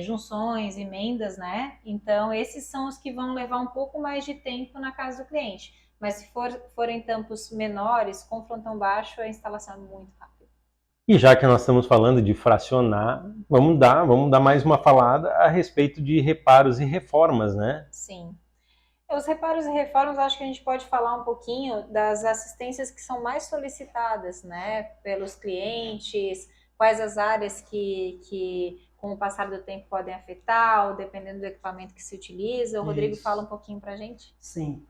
junções, emendas, né? Então, esses são os que vão levar um pouco mais de tempo na casa do cliente. Mas se forem tampos menores, com frontão baixo, a instalação é muito rápida. E já que nós estamos falando de fracionar, vamos dar mais uma falada a respeito de reparos e reformas, né? Sim. Os reparos e reformas, acho que a gente pode falar um pouquinho das assistências que são mais solicitadas, né, pelos clientes, quais as áreas que com o passar do tempo podem afetar, ou dependendo do equipamento que se utiliza. O Rodrigo fala um pouquinho para a gente. Sim.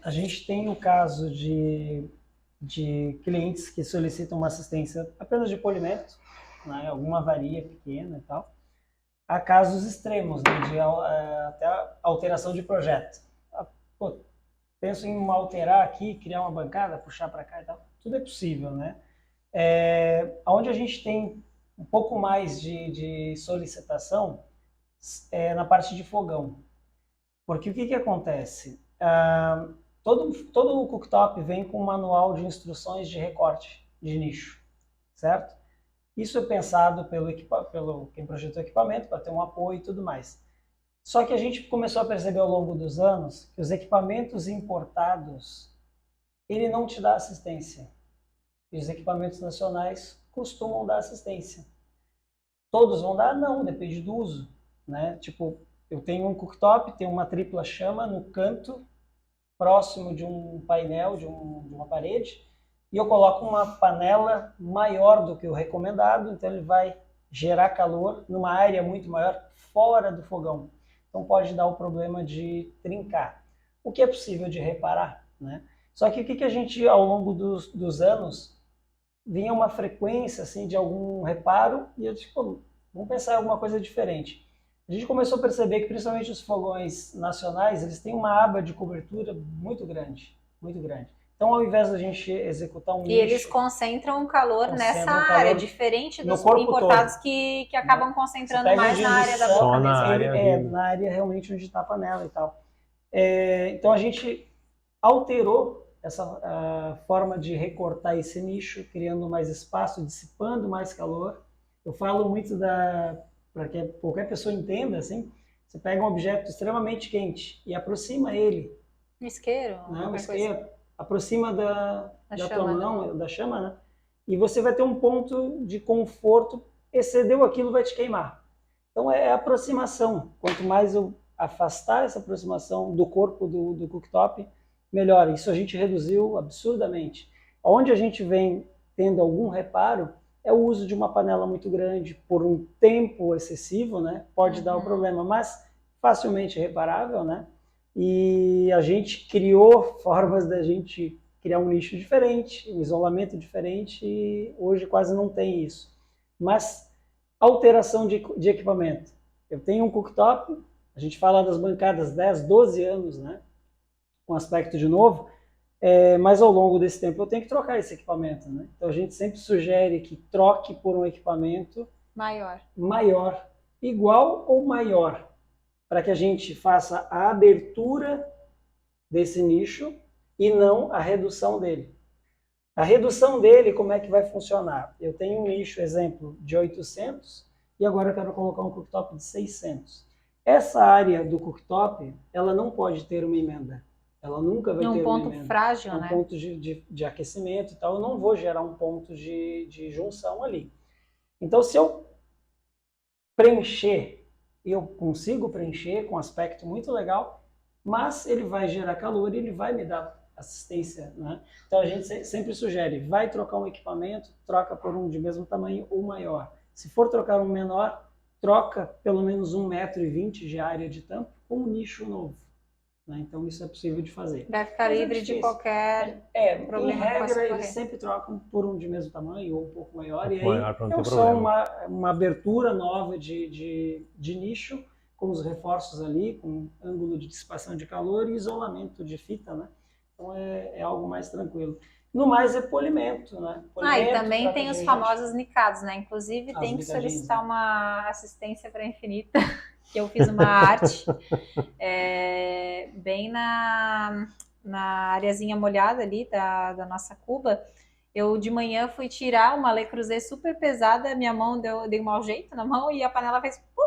A gente tem o caso de clientes que solicitam uma assistência apenas de polimento, né, alguma avaria pequena e tal. Há casos extremos, né, de até alteração de projeto. Pô, penso em alterar aqui, criar uma bancada, puxar para cá e tal. Tudo é possível, né? Onde a gente tem um pouco mais de solicitação é na parte de fogão. Porque o que acontece? Todo o cooktop vem com um manual de instruções de recorte de nicho, certo? Isso é pensado pelo quem projetou o equipamento, para ter um apoio e tudo mais. Só que a gente começou a perceber ao longo dos anos que os equipamentos importados, ele não te dá assistência. E os equipamentos nacionais costumam dar assistência. Todos vão dar? Não, depende do uso, né? Tipo, eu tenho um cooktop, tenho uma tripla chama no canto, próximo de um painel, de uma parede, e eu coloco uma panela maior do que o recomendado, então ele vai gerar calor numa área muito maior fora do fogão. Então pode dar o problema de trincar, o que é possível de reparar, né? Só que o que a gente, ao longo dos anos, vinha uma frequência assim, de algum reparo, e eu disse, pô, vamos pensar em alguma coisa diferente. A gente começou a perceber que, principalmente os fogões nacionais, eles têm uma aba de cobertura muito grande, muito grande. Então, ao invés da gente executar um nicho... E eles concentram o calor nessa área, diferente dos importados que acabam concentrando mais na área da boca mesmo. Na área realmente onde está a panela e tal. Então, a gente alterou essa forma de recortar esse nicho, criando mais espaço, dissipando mais calor. Eu falo muito para que qualquer pessoa entenda, assim, você pega um objeto extremamente quente e aproxima ele. Um isqueiro? Um isqueiro. Aproxima da tua mão, da chama, né? E você vai ter um ponto de conforto, excedeu aquilo, vai te queimar. Então é aproximação. Quanto mais eu afastar essa aproximação do corpo do cooktop, melhor. Isso a gente reduziu absurdamente. Onde a gente vem tendo algum reparo é o uso de uma panela muito grande por um tempo excessivo, né? Pode dar o problema, mas facilmente reparável, né? E a gente criou formas da gente criar um nicho diferente, um isolamento diferente, e hoje quase não tem isso. Mas alteração de equipamento. Eu tenho um cooktop, a gente fala das bancadas 10, 12 anos, né? Com aspecto de novo, mas ao longo desse tempo eu tenho que trocar esse equipamento, né? Então a gente sempre sugere que troque por um equipamento maior, igual ou maior, para que a gente faça a abertura desse nicho e não a redução dele. A redução dele, como é que vai funcionar? Eu tenho um nicho, exemplo, de 800 e agora eu quero colocar um cooktop de 600. Essa área do cooktop, ela não pode ter uma emenda. ela nunca vai ter Um ponto uma emenda. frágil, É um né? ponto de aquecimento e tal, eu não vou gerar um ponto de junção ali. Então, se eu preencher, eu consigo preencher com um aspecto muito legal, mas ele vai gerar calor e ele vai me dar assistência, né? Então a gente sempre sugere, vai trocar um equipamento, troca por um de mesmo tamanho ou maior. Se for trocar um menor, troca pelo menos 1,20 m de área de tampo com um nicho novo, né? Então isso é possível de fazer. Vai ficar Mas livre de qualquer problema. Em regra, eles sempre trocam por um de mesmo tamanho ou um pouco maior, e aí maior pra não ter é só problema. uma abertura nova de nicho, com os reforços ali, com ângulo de dissipação de calor e isolamento de fita, né? Então é algo mais tranquilo. No mais é polimento, né? Polimento, E também troca tem de os rejunte. famosos nicados, né? Inclusive As tem que nicadinhas, solicitar né? uma assistência para Infinita, que eu fiz uma arte bem na areazinha molhada ali da nossa cuba. Eu de manhã fui tirar uma Le Creuset super pesada, minha mão dei um mau jeito na mão e a panela fez pum,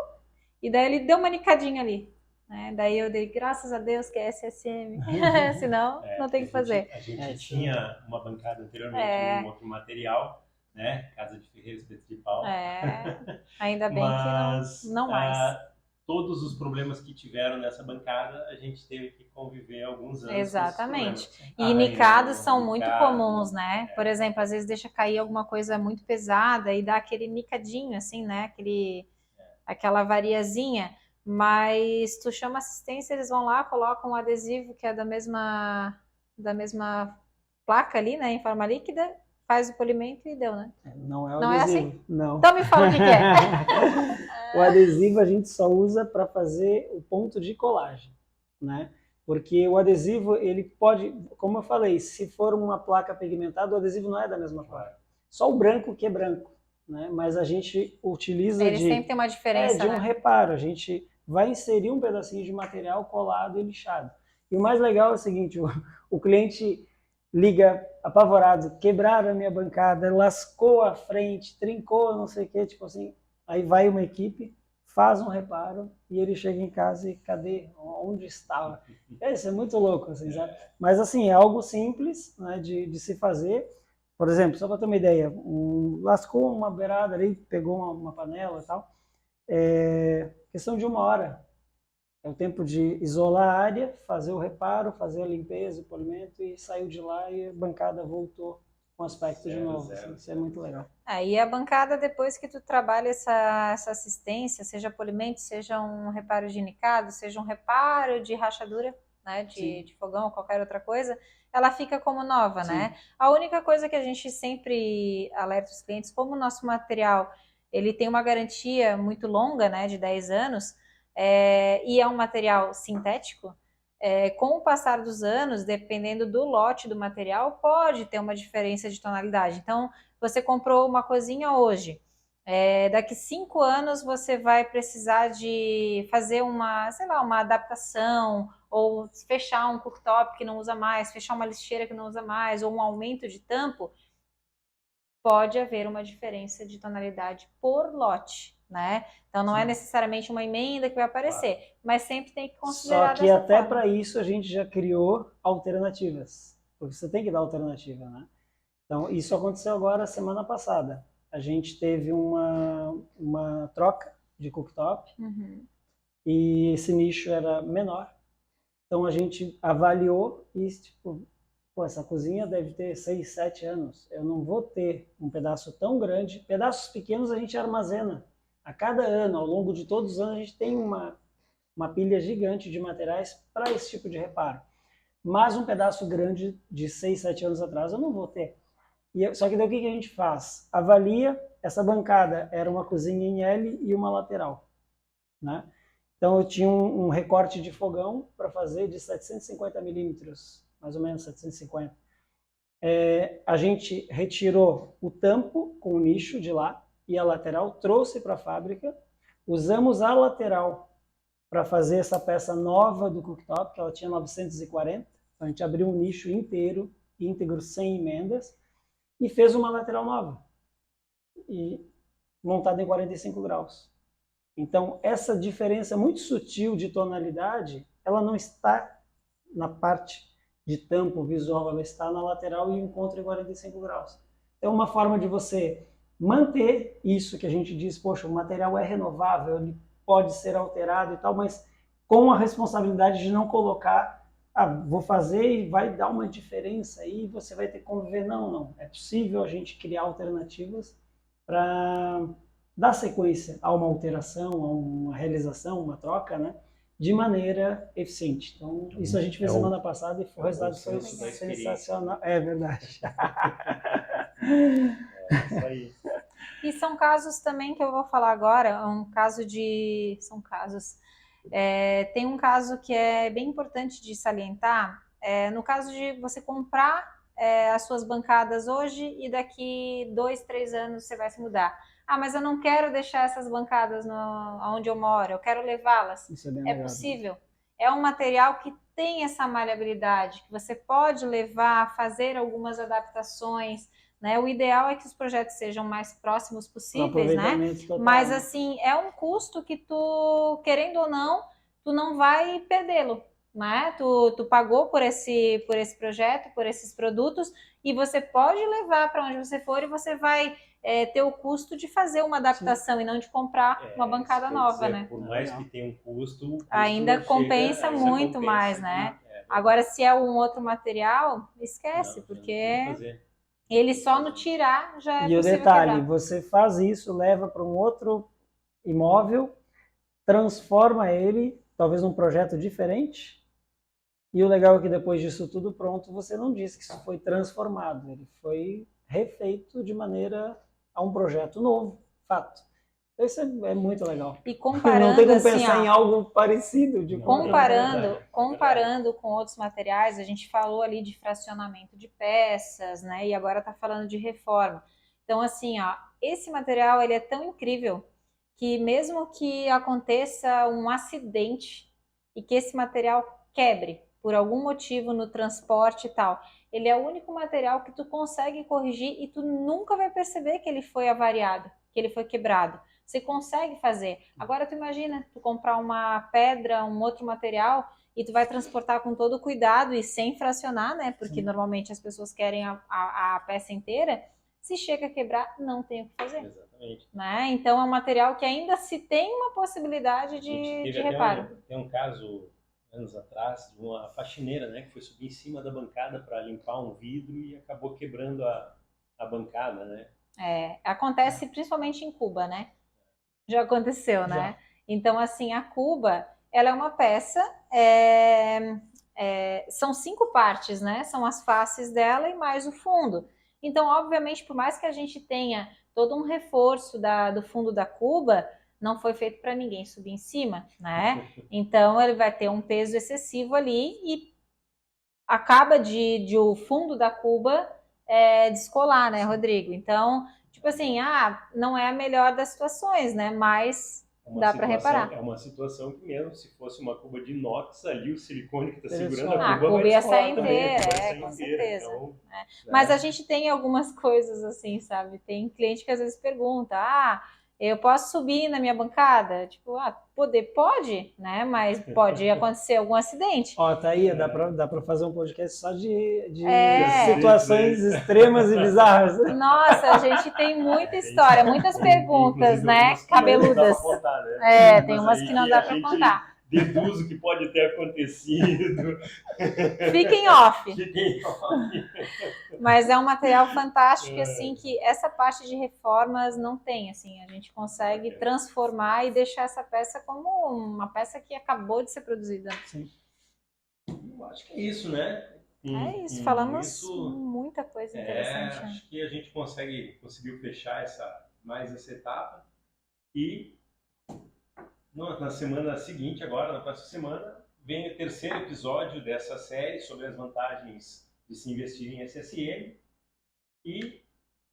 e daí ele deu uma nicadinha ali. Né? Daí eu dei, graças a Deus que é SSM, senão não tem o que fazer. A gente tinha uma bancada anteriormente em outro material, né? Casa de Ferreiro, Espeto de Pau. Ainda bem que não mais. Todos os problemas que tiveram nessa bancada, a gente teve que conviver alguns anos. Exatamente. E nicados são muito comuns, né? Por exemplo, às vezes deixa cair alguma coisa muito pesada e dá aquele nicadinho, assim, né? Aquela variazinha. Mas tu chama assistência, eles vão lá, colocam um adesivo que é da mesma placa ali, né? Em forma líquida, faz o polimento e deu, né? Não é o Não adesivo. é assim? Não. Então me fala o que é. O adesivo a gente só usa para fazer o ponto de colagem, né? Porque o adesivo, ele pode, como eu falei, se for uma placa pigmentada, o adesivo não é da mesma cor. Só o branco que é branco, né? Mas a gente utiliza ele sempre tem uma diferença, de um reparo. A gente vai inserir um pedacinho de material colado e lixado. E o mais legal é o seguinte, o cliente liga apavorado, quebraram a minha bancada, lascou a frente, trincou, não sei o que, tipo assim. Aí vai uma equipe, faz um reparo e ele chega em casa e cadê? Onde estava? Isso é muito louco, assim, sabe? Mas assim, é algo simples, né, de se fazer. Por exemplo, só para ter uma ideia, lascou uma beirada ali, pegou uma panela e tal, questão de 1 hora. É o tempo de isolar a área, fazer o reparo, fazer a limpeza, o polimento e saiu de lá e a bancada voltou com aspecto de novo. Assim, isso é muito legal. E a bancada, depois que tu trabalha essa assistência, seja polimento, seja um reparo de nicado, seja um reparo de rachadura, né, de fogão ou qualquer outra coisa, ela fica como nova, né? A única coisa que a gente sempre alerta os clientes, como o nosso material, ele tem uma garantia muito longa, né, de 10 anos, e é um material sintético, com o passar dos anos, dependendo do lote do material, pode ter uma diferença de tonalidade. Então, você comprou uma coisinha hoje, daqui 5 anos você vai precisar de fazer uma adaptação, ou fechar um cooktop que não usa mais, fechar uma lixeira que não usa mais, ou um aumento de tampo, pode haver uma diferença de tonalidade por lote, né? Então não é necessariamente uma emenda que vai aparecer, mas sempre tem que considerar. Só que até para isso a gente já criou alternativas, porque você tem que dar alternativa, né? Então isso aconteceu agora semana passada. A gente teve uma troca de cooktop e esse nicho era menor. Então a gente avaliou e tipo, essa cozinha deve ter 6, 7 anos. Eu não vou ter um pedaço tão grande. Pedaços pequenos a gente armazena. A cada ano, ao longo de todos os anos, a gente tem uma pilha gigante de materiais para esse tipo de reparo. Mas um pedaço grande de 6, 7 anos atrás eu não vou ter. Só que daí o que a gente faz? Avalia, essa bancada era uma cozinha em L e uma lateral, né? Então eu tinha um recorte de fogão para fazer de 750 milímetros, mais ou menos 750. A gente retirou o tampo com o nicho de lá e a lateral, trouxe para a fábrica, usamos a lateral para fazer essa peça nova do cooktop, que ela tinha 940, então a gente abriu um nicho inteiro, íntegro, sem emendas, e fez uma lateral nova, e montada em 45 graus. Então, essa diferença muito sutil de tonalidade, ela não está na parte de tampo visual, ela está na lateral e o encontro em 45 graus. Então, uma forma de você manter isso que a gente diz, poxa, o material é renovável, ele pode ser alterado e tal, mas com a responsabilidade de não colocar, vou fazer e vai dar uma diferença aí, você vai ter que conviver. Não, não. É possível a gente criar alternativas para dar sequência a uma alteração, a uma realização, uma troca, né? De maneira eficiente. Então, isso a gente fez semana passada e o resultado foi sensacional. É verdade. Isso aí. E são casos também que eu vou falar agora, são casos. Tem um caso que é bem importante de salientar, no caso de você comprar as suas bancadas hoje e daqui 2, 3 anos você vai se mudar. Ah, mas eu não quero deixar essas bancadas onde eu moro, eu quero levá-las. Isso é bem É legal. possível. É um material que tem essa maleabilidade, que você pode levar, fazer algumas adaptações, né? O ideal é que os projetos sejam mais próximos possíveis, né? Total. Mas assim, é um custo que tu, querendo ou não, tu não vai perdê-lo, né? Tu pagou por esse projeto, por esses produtos, e você pode levar para onde você for e você vai ter o custo de fazer uma adaptação. Sim. E não de comprar uma bancada nova, né? Por mais que tenha um custo, o custo ainda compensa chega, muito compensa mais, né? Agora, se é um outro material, esquece, porque ele só no tirar já é possível. E o detalhe, quebrar. Você faz isso, leva para um outro imóvel, transforma ele, talvez num projeto diferente, e o legal é que depois disso tudo pronto, você não diz que isso foi transformado, ele foi refeito de maneira a um projeto novo, fato. Isso é muito legal. E comparando, não tem como pensar em algo parecido. Comparando com outros materiais, a gente falou ali de fracionamento de peças, né? E agora está falando de reforma. Então, assim, esse material ele é tão incrível que mesmo que aconteça um acidente e que esse material quebre por algum motivo no transporte e tal, ele é o único material que tu consegue corrigir e tu nunca vai perceber que ele foi avariado, que ele foi quebrado. Você consegue fazer. Agora tu imagina, tu comprar uma pedra, um outro material e tu vai transportar com todo cuidado e sem fracionar, né? Porque normalmente as pessoas querem a peça inteira. Se chega a quebrar, não tem o que fazer. Exatamente. Né? Então é um material que ainda se tem uma possibilidade de reparo. Tem um caso, anos atrás, de uma faxineira, né? Que foi subir em cima da bancada para limpar um vidro e acabou quebrando a bancada, né? Acontece principalmente em Cuba, né? Já aconteceu, né? Já. Então, assim, a cuba, ela é uma peça, são 5 partes, né? São as faces dela e mais o fundo. Então, obviamente, por mais que a gente tenha todo um reforço do fundo da cuba, não foi feito para ninguém subir em cima, né? Então, ele vai ter um peso excessivo ali e acaba de o fundo da cuba descolar, né, Rodrigo? Então, tipo assim, não é a melhor das situações, né? Mas dá para reparar. É uma situação que mesmo se fosse uma cuba de inox, ali o silicone que está segurando a cuba ia sair inteira, com certeza. Então, Mas a gente tem algumas coisas assim, sabe? Tem cliente que às vezes pergunta, eu posso subir na minha bancada? Tipo, pode, né? Mas pode acontecer algum acidente. Tá aí, dá pra fazer um podcast só de situações extremas e bizarras. Nossa, a gente tem muita história, muitas perguntas, né? Cabeludas. Contar, né? Tem umas que não dá para contar. Deduzo que pode ter acontecido. Fiquem off. Mas é um material fantástico, assim, que essa parte de reformas não tem, assim, a gente consegue transformar e deixar essa peça como uma peça que acabou de ser produzida. Sim. Eu acho que é isso, né? É isso, falamos muita coisa interessante. Acho que a gente conseguiu fechar mais essa etapa e na semana seguinte, agora, na próxima semana, vem o 3º episódio dessa série sobre as vantagens de se investir em SSM e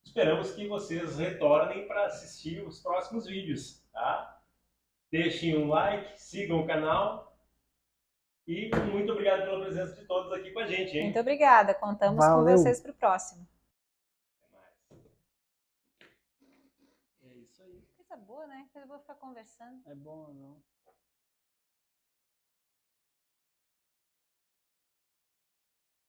esperamos que vocês retornem para assistir os próximos vídeos, tá? Deixem um like, sigam o canal e muito obrigado pela presença de todos aqui com a gente, hein? Muito obrigada, contamos com vocês para o próximo. É isso aí. Coisa boa, né? Eu vou ficar conversando. É bom ou não?